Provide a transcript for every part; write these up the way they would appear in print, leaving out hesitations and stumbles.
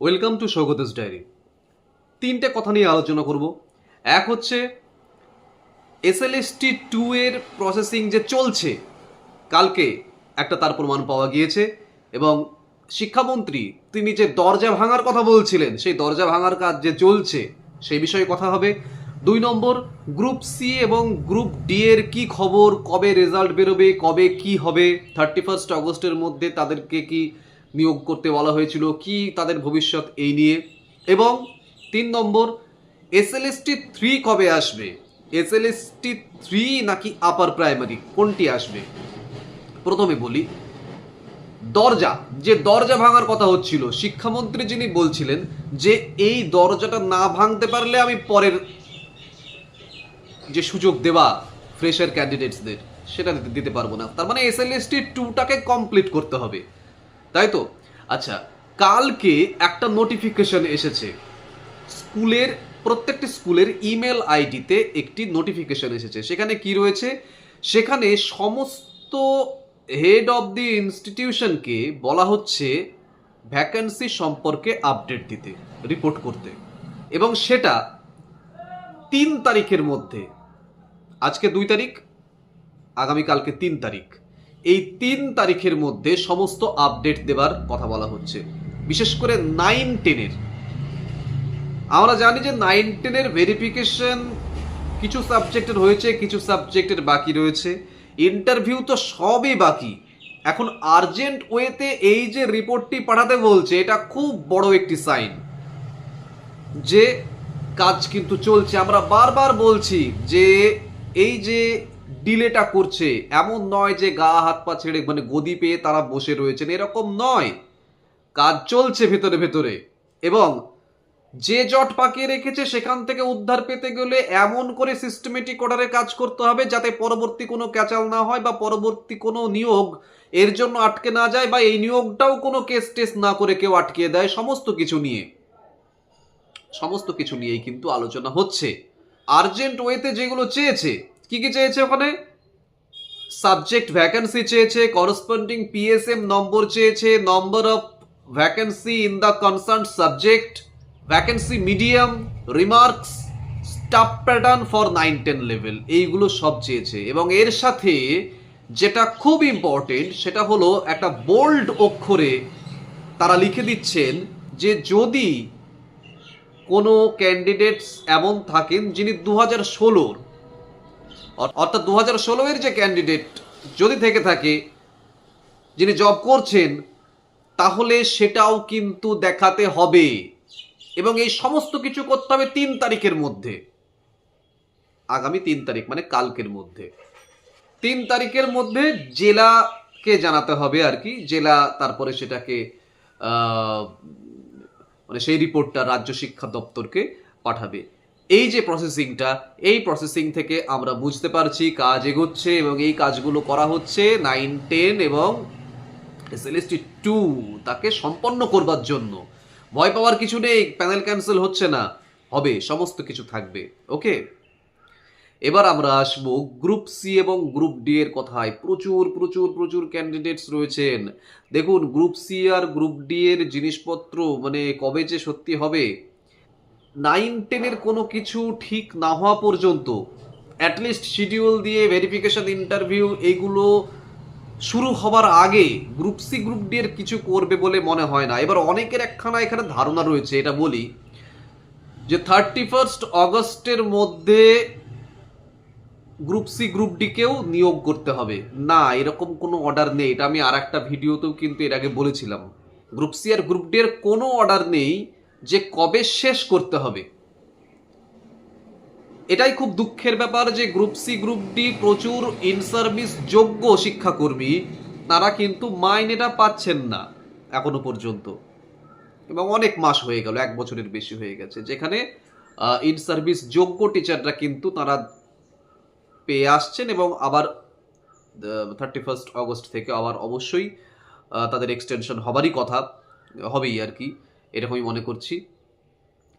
Welcome to সৌগতেস diary. তিনটে কথা নিয়ে আলোচনা করব। এক হচ্ছে SLST 2 এর প্রসেসিং যে চলছে, কালকে একটা তার প্রমাণ পাওয়া গিয়েছে এবং শিক্ষামন্ত্রী তিনি যে দরজা ভাঙার কথা বলছিলেন সেই দরজা ভাঙার কাজ যে চলছে সেই বিষয়ে কথা হবে। 2 নম্বর, গ্রুপ সি এবং গ্রুপ ডি এর কি খবর, কবে রেজাল্ট বেরোবে, কবে কি হবে, 31 অগস্টের মধ্যে তাদেরকে কি নিয়োগ করতে বলা হয়েছিল, কি তাদের ভবিষ্যৎ এই নিয়ে। এবং 3 নম্বর, SLST 3 কবে আসবে, SLST 3 নাকি আপার প্রাইমারি কোনটি আসবে। প্রথমে বলি দরজা ভাঙার কথা হচ্ছিল, শিক্ষামন্ত্রী যিনি বলছিলেন যে এই দরজাটা না ভাঙতে পারলে আমি পরের যে সুযোগ দেওয়া ফ্রেশার ক্যান্ডিডেটসদের সেটা দিতে পারবো না। তার মানে SLST 2টাকে কমপ্লিট করতে হবে, তাই তো? আচ্ছা, কালকে একটা নোটিফিকেশন এসেছে স্কুলের, প্রত্যেকটি স্কুলের ইমেল আইডিতে একটি নোটিফিকেশন এসেছে। সেখানে কি রয়েছে, সেখানে সমস্ত হেড অফ দি ইনস্টিটিউশনকে বলা হচ্ছে ভ্যাকেন্সি সম্পর্কে আপডেট দিতে, রিপোর্ট করতে, এবং সেটা 3 তারিখের মধ্যে। আজকে 2 তারিখ, আগামীকালকে 3 তারিখ, এই 3 তারিখের মধ্যে সমস্ত আপডেট দেবার কথা বলা হচ্ছে। বিশেষ করে 9-10-এর, আমরা জানি যে 9-10-এর ভেরিফিকেশন কিছু সাবজেক্টের হয়েছে, কিছু সাবজেক্টের বাকি রয়েছে, ইন্টারভিউ তো সবই বাকি। এখন আর্জেন্ট ওয়েতে এই যে রিপোর্টটি পাঠাতে বলছে, এটা খুব বড় একটি সাইন যে কাজ কিন্তু চলছে। আমরা বারবার বলছি যে এই যে ডিলেটা করছে, এমন নয় যে গা হাত পা ছেড়ে মানে গদি পেয়ে তারা বসে রয়েছেন, এরকম নয়, কাজ চলছে ভেতরে ভেতরে। এবং যে জট পাকিয়ে রেখেছে সেখান থেকে উদ্ধার পেতে গেলে এমন করে সিস্টেমেটিক অর্ডারে কাজ করতে হবে যাতে পরবর্তী কোনো ক্যাচাল না হয় বা পরবর্তী কোনো নিয়োগ এর জন্য আটকে না যায়, বা এই নিয়োগটাও কোনো কেস টেস্ট না করে কেউ আটকে দেয়। সমস্ত কিছু নিয়েই কিন্তু আলোচনা হচ্ছে। আর্জেন্ট ওয়েতে যেগুলো চেয়েছে, কি কি চেয়েছে ওখানে, সাবজেক্ট ভ্যাকেন্সি চেয়েছে, করসপন্ডিং PSM নম্বর চেয়েছে, number of vacancy in the concern subject, vacancy medium, remarks, staff pattern for 9-10 level, এইগুলো সব চেয়েছে। এবং এর সাথে যেটা খুব ইম্পর্টেন্ট সেটা হলো একটা বোল্ড অক্ষরে তারা লিখে দিচ্ছেন যে যদি কোনো ক্যান্ডিডেটস এমন থাকেন যিনি 2016-র, অর্থাৎ 2016-এর যে ক্যান্ডিডেট যদি থেকে থাকে, যিনি জব করছেন, তাহলে সেটাও কিন্তু দেখাতে হবে। এবং এই সমস্ত কিছু করতে হবে 3 তারিখের মধ্যে, আগামী 3 তারিখ মানে কালকের মধ্যে। 3 তারিখের মধ্যে জেলাকে জানাতে হবে আর কি, জেলা তারপরে সেটাকে মানে সেই রিপোর্টটা রাজ্য শিক্ষা দপ্তরকে পাঠাবে। এই যে প্রসেসিংটা, এই প্রসেসিং থেকে আমরা বুঝতে পারছি কাজ এগোচ্ছে এবং এই কাজগুলো করা হচ্ছে 9-10 এবং SLST 2 তাকে সম্পন্ন করবার জন্য। ভয় পাওয়ার কিছু নেই, প্যানেল ক্যান্সেল হচ্ছে না, হবে, সমস্ত কিছু থাকবে। ওকে, এবার আমরা আসবো গ্রুপ সি এবং গ্রুপ ডি এর কথায়। প্রচুর প্রচুর প্রচুর ক্যান্ডিডেটস রয়েছেন। দেখুন, গ্রুপ সি আর গ্রুপ ডি এর জিনিসপত্র মানে কবে যে সত্যি হবে, 9-10-এর কোনো কিছু ঠিক না হওয়া পর্যন্ত, অ্যাটলিস্ট শিডিউল দিয়ে ভেরিফিকেশন, ইন্টারভিউ এইগুলো শুরু হবার আগে গ্রুপ সি গ্রুপ ডি এর কিছু করবে বলে মনে হয় না। এবার অনেকের একখানা এখানে ধারণা রয়েছে, এটা বলি, যে 31 অগস্টের মধ্যে গ্রুপ সি গ্রুপ ডি কেও নিয়োগ করতে হবে। না, এরকম কোনো অর্ডার নেই। এটা আমি আর একটা ভিডিওতেও কিন্তু এর আগে বলেছিলাম। গ্রুপ সি আর গ্রুপ ডি এর কোনো অর্ডার নেই যে কবে শেষ করতে হবে। এটাই খুব দুঃখের ব্যাপার যে গ্রুপ সি গ্রুপ ডি প্রচুর ইন সার্ভিস যোগ্য শিক্ষাকর্মী, তারা কিন্তু মাইনেটা পাচ্ছেন না এখনো পর্যন্ত, এবং অনেক মাস হয়ে গেল, 1 বছরের বেশি হয়ে গেছে, যেখানে ইন সার্ভিস যোগ্য টিচাররা কিন্তু তারা পেয়ে আসছেন। এবং আবার 31 অগস্ট থেকে আবার অবশ্যই তাদের এক্সটেনশন হবারই কথা, হবেই আর কি, এরকমই মনে করছি।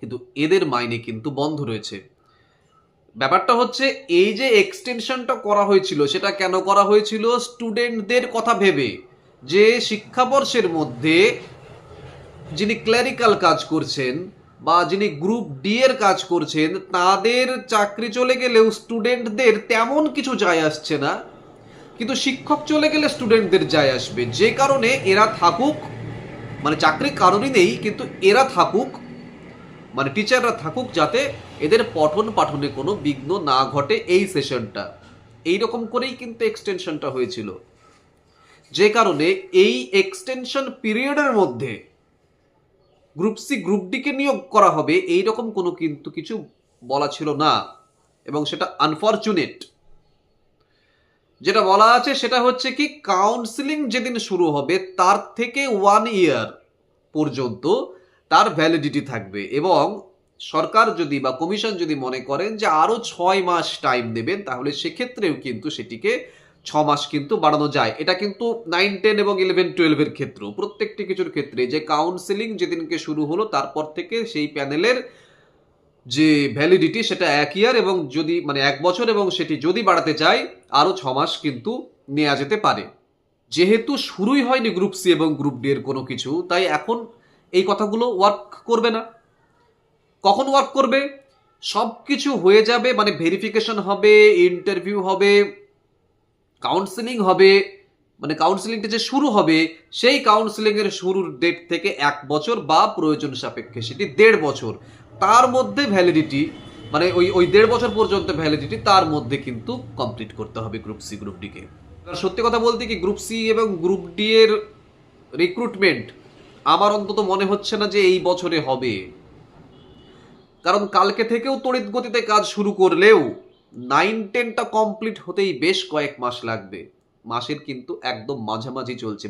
কিন্তু এদের মাইনে কিন্তু বন্ধ রয়েছে। ব্যাপারটা হচ্ছে এই যে এক্সটেনশনটা করা হয়েছিল, সেটা কেন করা হয়েছিল, স্টুডেন্টদের কথা ভেবে, যে শিক্ষাবর্ষের মধ্যে যিনি ক্লেরিক্যাল কাজ করছেন বা যিনি গ্রুপ ডি এর কাজ করছেন, তাদের চাকরি চলে গেলেও স্টুডেন্টদের তেমন কিছু যায় আসছে না, কিন্তু শিক্ষক চলে গেলে স্টুডেন্টদের যায় আসবে। যে কারণে এরা থাকুক, মানে চাকরি কারণই নেই, কিন্তু এরা থাকুক, মানে টিচাররা থাকুক, যাতে এদের পঠন পাঠনে কোনো বিঘ্ন না ঘটে। এই সেশনটা এইরকম করেই কিন্তু এক্সটেনশনটা হয়েছিল, যে কারণে এই এক্সটেনশন পিরিয়ডের মধ্যে গ্রুপ সি গ্রুপ ডিকে নিয়োগ করা হবে এইরকম কোনো কিন্তু কিছু বলা ছিল না, এবং সেটা আনফরচুনেট। যেটা বলা আছে সেটা হচ্ছে কি, কাউন্সিলিং যেদিন শুরু হবে তার থেকে 1 ইয়ার পর্যন্ত তার ভ্যালিডিটি থাকবে, এবং সরকার যদি বা কমিশন যদি মনে করেন যে আরো 6 মাস টাইম দেবেন, তাহলে সেক্ষেত্রেও কিন্তু সেটিকে 6 মাস কিন্তু বাড়ানো যায়। এটা কিন্তু 9, 10 এবং 11, 12 এর ক্ষেত্রেও, প্রত্যেকটি কিছুর ক্ষেত্রে, যে কাউন্সিলিং যেদিনকে শুরু হলো তারপর থেকে সেই প্যানেলের যে ভ্যালিডিটি সেটা 1 ইয়ার, এবং যদি মানে 1 বছর, এবং সেটি যদি বাড়াতে চায় আরো 6 মাস কিন্তু নেওয়া যেতে পারে। যেহেতু শুরুই হয়নি গ্রুপ সি এবং গ্রুপ ডি এর কোনো কিছু, তাই এখন এই কথাগুলো ওয়ার্ক করবে না। কখন ওয়ার্ক করবে? সব কিছু হয়ে যাবে, মানে ভেরিফিকেশন হবে, ইন্টারভিউ হবে, কাউন্সিলিং হবে, মানে কাউন্সিলিংটা যে শুরু হবে সেই কাউন্সিলিং এর শুরুর ডেট থেকে 1 বছর বা প্রয়োজন সাপেক্ষে সেটি 1.5 বছর, তার মধ্যে ভ্যালিডিটি, মানে ওই 1.5 বছর পর্যন্ত ভ্যালিডিটি, তার মধ্যে কিন্তু কমপ্লিট করতে হবে গ্রুপ সি গ্রুপ ডি কে। সত্যি কথা বলতে কি, গ্রুপ সি এবং গ্রুপ ডি এর রিক্রুটমেন্ট আমার অন্তত মনে হচ্ছে না যে এই বছরে হবে, কারণ কালকে থেকেও তড়িৎ গতিতে কাজ শুরু করলেও 9-10টা কমপ্লিট হতেই বেশ কয়েক মাস লাগবে। মাসের কিন্তু একদম মাঝামাঝি চলছে,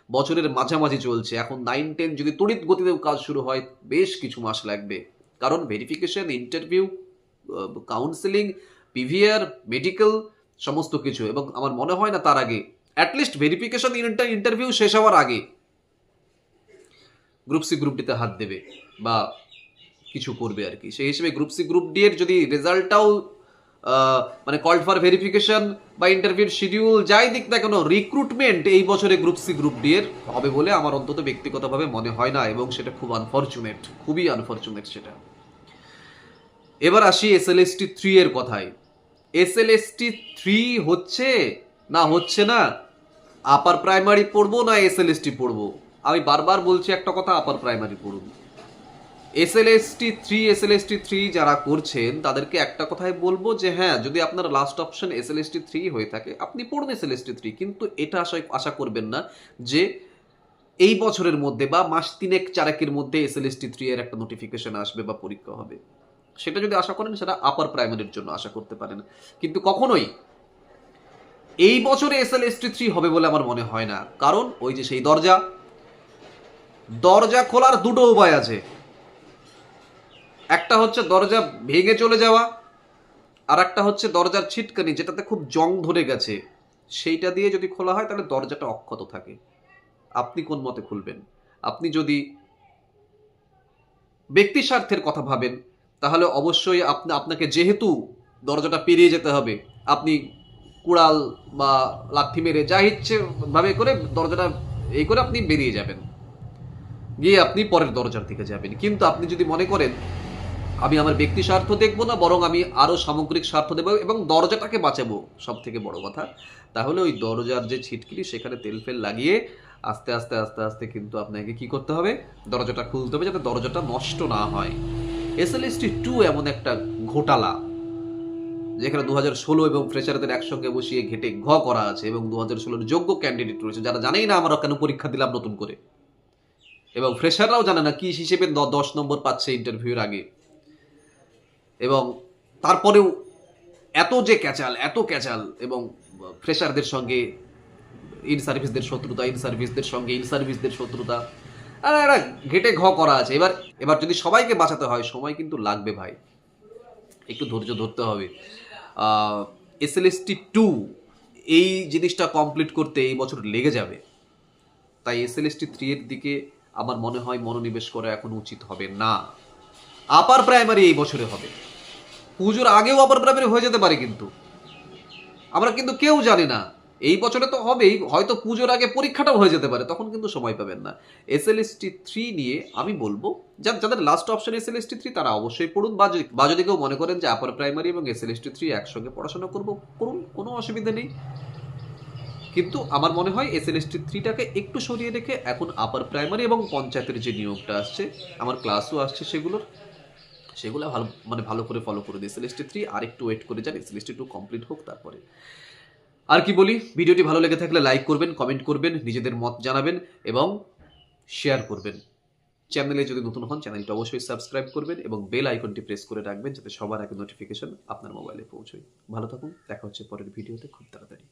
বছরের মাঝামাঝি চলছে এখন। 9-10 যদি তড়িৎ গতিতেও কাজ শুরু হয় বেশ কিছু মাস লাগবে, কারণ verification, interview, counselling, PVR, medical, সমস্ত কিছু। এবং আমার মনে হয় না তার আগে, অ্যাটলিস্ট ভেরিফিকেশন, ইন্টারভিউ শেষ হওয়ার আগে গ্রুপ সি গ্রুপ ডিতে হাত দেবে বা কিছু করবে আর কি। সেই হিসেবে গ্রুপ সি গ্রুপ ডি এর যদি রেজাল্টটাও মানে কল ফর ভেরিফিকেশন বা ইন্টারভিউর শিডিউল যাই দিক না কেন, রিক্রুটমেন্ট এই বছরে গ্রুপ সি গ্রুপ ডি এর হবে বলে আমার অন্তত ব্যক্তিগতভাবে মনে হয় না, এবং সেটা খুব আনফরচুনেট, খুবই আনফরচুনেট সেটা। এবার আসি এসএলএসটি 3 এর কথায়। এসএলএসটি 3 হচ্ছে না হচ্ছে না, আপার প্রাইমারি পড়বো না এসএলএসটি পড়বো? আমি বারবার বলছি একটা কথা, আপার প্রাইমারি পড়ুন। এসএলএসটি 3 যারা করছেন তাদেরকে একটা কথাই বলবো যে হ্যাঁ, যদি আপনার লাস্ট অপশন এসএলএসটি 3 হয়ে থাকে আপনি পড়ুন এসএলএসটি 3, কিন্তু এটা আশা করবেন না যে এই বছরের মধ্যে বা মাস 3-4 মধ্যে এসএলএসটি 3 এর একটা নোটিফিকেশন আসবে বা পরীক্ষা হবে। সেটা যদি আশা করেন সেটা আপার প্রাইমারির জন্য আশা করতে পারেন, কিন্তু কখনোই এই বছরে এসএলএসটি 3 হবে বলে আমার মনে হয় না। কারণ ওই যে সেই দরজা খোলার দুটো উপায় আছে। একটা হচ্ছে দরজা ভেঙে চলে যাওয়া, আর একটা হচ্ছে দরজার ছিটকানি যেটাতে খুব জং ধরে গেছে, সেইটা দিয়ে যদি খোলা হয় তাহলে দরজাটা অক্ষত থাকে। আপনি কোন মতে খুলবেন? আপনি যদি ব্যক্তি স্বার্থের কথা ভাবেন তাহলে অবশ্যই আপনাকে যেহেতু দরজাটা পেরিয়ে যেতে হবে, আপনি কুড়াল বা লাথি মেরে যা ইচ্ছে ভাবে করে দরজাটা এই করে আপনি বেরিয়ে যাবেন, গিয়ে আপনি পরের দরজার দিকে যাবেন। কিন্তু আপনি যদি মনে করেন আমি আমার ব্যক্তি স্বার্থ দেখবো না, বরং আমি আরো সামগ্রিক স্বার্থ দেবো এবং দরজাটাকে বাঁচাবো সব থেকে বড় কথা, তাহলে ওই দরজার যে ছিটকিনি সেখানে তেল ফেল লাগিয়ে আস্তে আস্তে আস্তে আস্তে কিন্তু আপনাকে কি করতে হবে, দরজাটা খুলতে হবে যাতে দরজাটা নষ্ট না হয়। এসএলএসটি 2 এমন একটা ঘোটালা যেখানে 2016 এবং ফ্রেশারদের একসঙ্গে বসিয়ে ঘেটে করা আছে, এবং 2016 যোগ্য ক্যান্ডিডেট রয়েছে যারা জানেই না আমরা কেন পরীক্ষা দিলাম নতুন করে, এবং ফ্রেশাররাও জানে না কি হিসেবে 10 নম্বর পাচ্ছে ইন্টারভিউর আগে। এবং তারপরেও এত ক্যাচাল, এবং ফ্রেশারদের সঙ্গে ইন সার্ভিসদের শত্রুতা, আর এরা ঘেটে করা আছে। এবার যদি সবাইকে বাঁচাতে হয় সময় কিন্তু লাগবে ভাই, একটু ধৈর্য ধরতে হবে। এসএলএসটি 2 এই জিনিসটা কমপ্লিট করতে এই বছর লেগে যাবে, তাই এসএলএসটি 3 এর দিকে আমার মনে হয় মনোনিবেশ করা এখন উচিত হবে না। আপার প্রাইমারি এই বছরে হবে, পুজোর আগেও আপার প্রাইমারি হয়ে যেতে পারে, কিন্তু আমরা কিন্তু কেউ জানি না। এই বছরে তো হবেই, হয়তো পুজোর আগে পরীক্ষাটাও হয়ে যেতে পারে, তখন কিন্তু সময় পাবেন না। এসএলএসটি 3 নিয়ে আমি বলবো যাদের লাস্ট অপশন এসএলএসটি 3 তারা অবশ্যই পড়ুন, বা যদি কেউ মনে করেন যে আপার প্রাইমারি এবং এসএলএসটি 3 একসঙ্গে পড়াশোনা করুন, কোনো অসুবিধা নেই। কিন্তু আমার মনে হয় এসএলএসটি 3টাকে একটু সরিয়ে রেখে এখন আপার প্রাইমারি এবং পঞ্চায়েতের যে নিয়োগটা আসছে, আমার ক্লাসও আসছে সেগুলো ভালো করে ফলো করে দিই। এসএলএসটি 3 আর একটু ওয়েট করে যান, এসএলএসটি 2 কমপ্লিট হোক তারপরে। আর কি বলি, ভিডিওটি ভালো লেগে থাকলে লাইক করবেন, কমেন্ট করবেন, নিজেদের মত জানাবেন এবং শেয়ার করবেন। চ্যানেলে যদি নতুন হন চ্যানেলটা অবশ্যই সাবস্ক্রাইব করবেন এবং বেল আইকনটি প্রেস করে রাখবেন যাতে সবার আগে নোটিফিকেশন আপনার মোবাইলে পৌঁছয়। ভালো থাকুন, দেখা হচ্ছে পরের ভিডিওতে খুব তাড়াতাড়ি।